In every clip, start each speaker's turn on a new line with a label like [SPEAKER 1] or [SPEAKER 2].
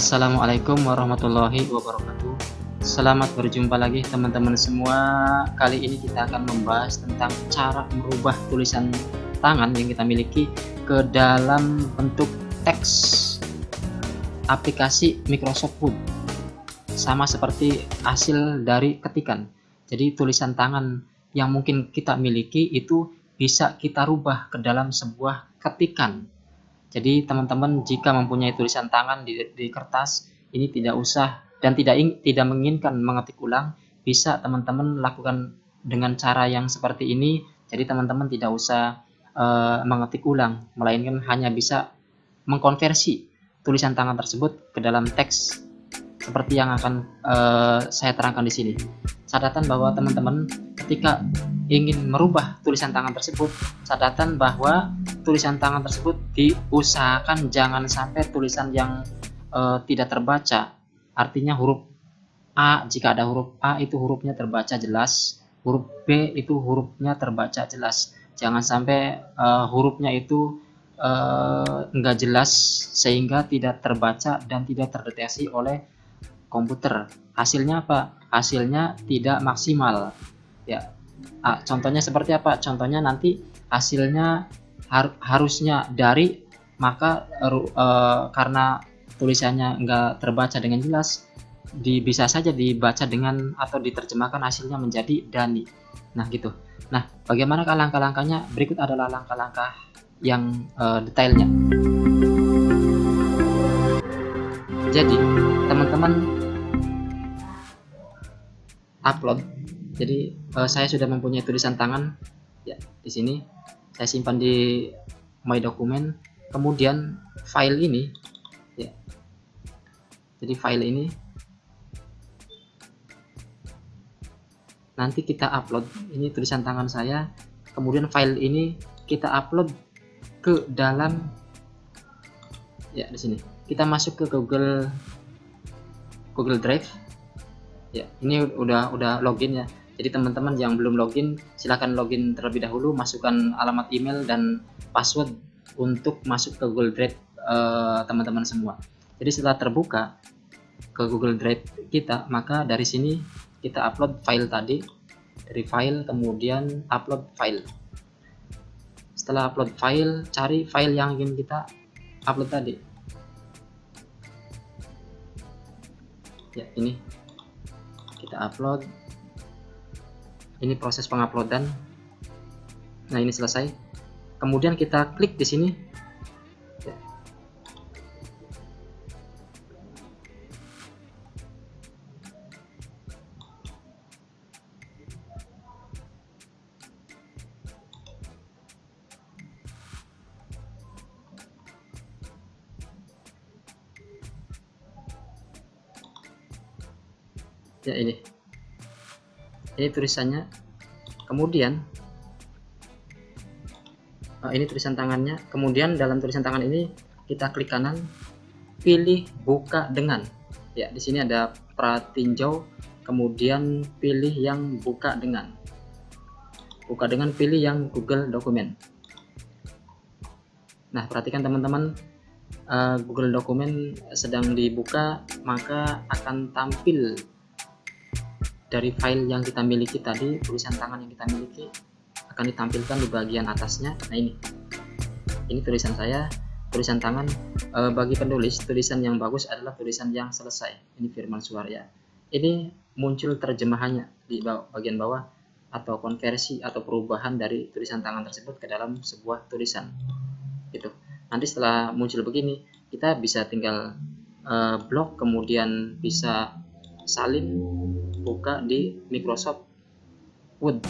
[SPEAKER 1] Assalamualaikum warahmatullahi wabarakatuh. Selamat berjumpa lagi teman-teman semua. Kali ini kita akan membahas tentang cara merubah tulisan tangan yang kita miliki ke dalam bentuk teks aplikasi Microsoft Word, sama seperti hasil dari ketikan. Jadi tulisan tangan yang mungkin kita miliki itu bisa kita rubah ke dalam sebuah ketikan. Jadi teman-teman jika mempunyai tulisan tangan di kertas, ini tidak usah dan tidak menginginkan mengetik ulang, bisa teman-teman lakukan dengan cara yang seperti ini. Jadi teman-teman tidak usah mengetik ulang, melainkan hanya bisa mengkonversi tulisan tangan tersebut ke dalam teks seperti yang akan saya terangkan di sini. Catatan bahwa teman-teman ketika ingin merubah tulisan tangan tersebut, catatan bahwa tulisan tangan tersebut diusahakan jangan sampai tulisan yang tidak terbaca. Artinya huruf A, jika ada huruf A itu hurufnya terbaca jelas, huruf B itu hurufnya terbaca jelas. Jangan sampai hurufnya itu enggak jelas sehingga tidak terbaca dan tidak terdeteksi oleh komputer. Hasilnya apa? Hasilnya tidak maksimal. Ya. Contohnya seperti apa? Contohnya nanti hasilnya harusnya dari, maka karena tulisannya enggak terbaca dengan jelas, bisa saja dibaca dengan atau diterjemahkan hasilnya menjadi dani. Nah gitu. Nah, bagaimanakah langkah-langkahnya? Berikut adalah langkah-langkah yang detailnya. Jadi teman-teman upload. Jadi saya sudah mempunyai tulisan tangan ya, di sini saya simpan di My Document. Kemudian file ini ya, jadi file ini nanti kita upload. Ini tulisan tangan saya, kemudian file ini kita upload ke dalam ya, di sini kita masuk ke Google Drive ya. Ini udah login ya. Jadi teman-teman yang belum login, silahkan login terlebih dahulu, masukkan alamat email dan password untuk masuk ke Google Drive teman-teman semua. Jadi setelah terbuka ke Google Drive kita, maka dari sini kita upload file tadi, dari file kemudian upload file. Setelah upload file, cari file yang ingin kita upload tadi. Ya, ini kita upload. Ini proses penguploadan. Nah, ini selesai. Kemudian kita klik di sini. Ya. Ya, ini tulisannya. Kemudian ini tulisan tangannya. Kemudian dalam tulisan tangan ini kita klik kanan, pilih buka dengan. Ya, di sini ada pratinjau, kemudian pilih yang buka dengan. Buka dengan, pilih yang Google Document. Nah, perhatikan teman-teman, Google Document sedang dibuka, maka akan tampil dari file yang kita miliki tadi, tulisan tangan yang kita miliki akan ditampilkan di bagian atasnya. Nah, ini tulisan saya, tulisan tangan. Bagi penulis, tulisan yang bagus adalah tulisan yang selesai. Ini Firman Suarya. Ini muncul terjemahannya di bagian bawah, atau konversi atau perubahan dari tulisan tangan tersebut ke dalam sebuah tulisan. Gitu. Nanti setelah muncul begini, kita bisa tinggal blok, kemudian bisa salin, buka di Microsoft Word.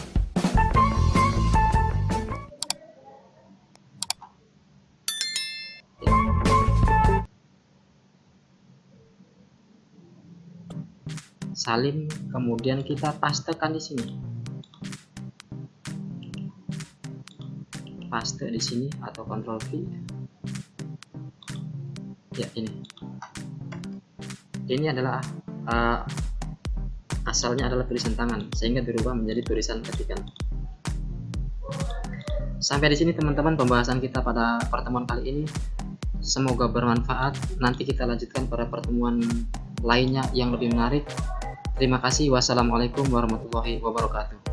[SPEAKER 1] Salin, kemudian kita pastekan di sini. Paste di sini atau Ctrl V. Ya, ini adalah asalnya adalah tulisan tangan, sehingga dirubah menjadi tulisan ketikan. Sampai di sini teman-teman pembahasan kita pada pertemuan kali ini. Semoga bermanfaat. Nanti kita lanjutkan pada pertemuan lainnya yang lebih menarik. Terima kasih. Wassalamualaikum warahmatullahi wabarakatuh.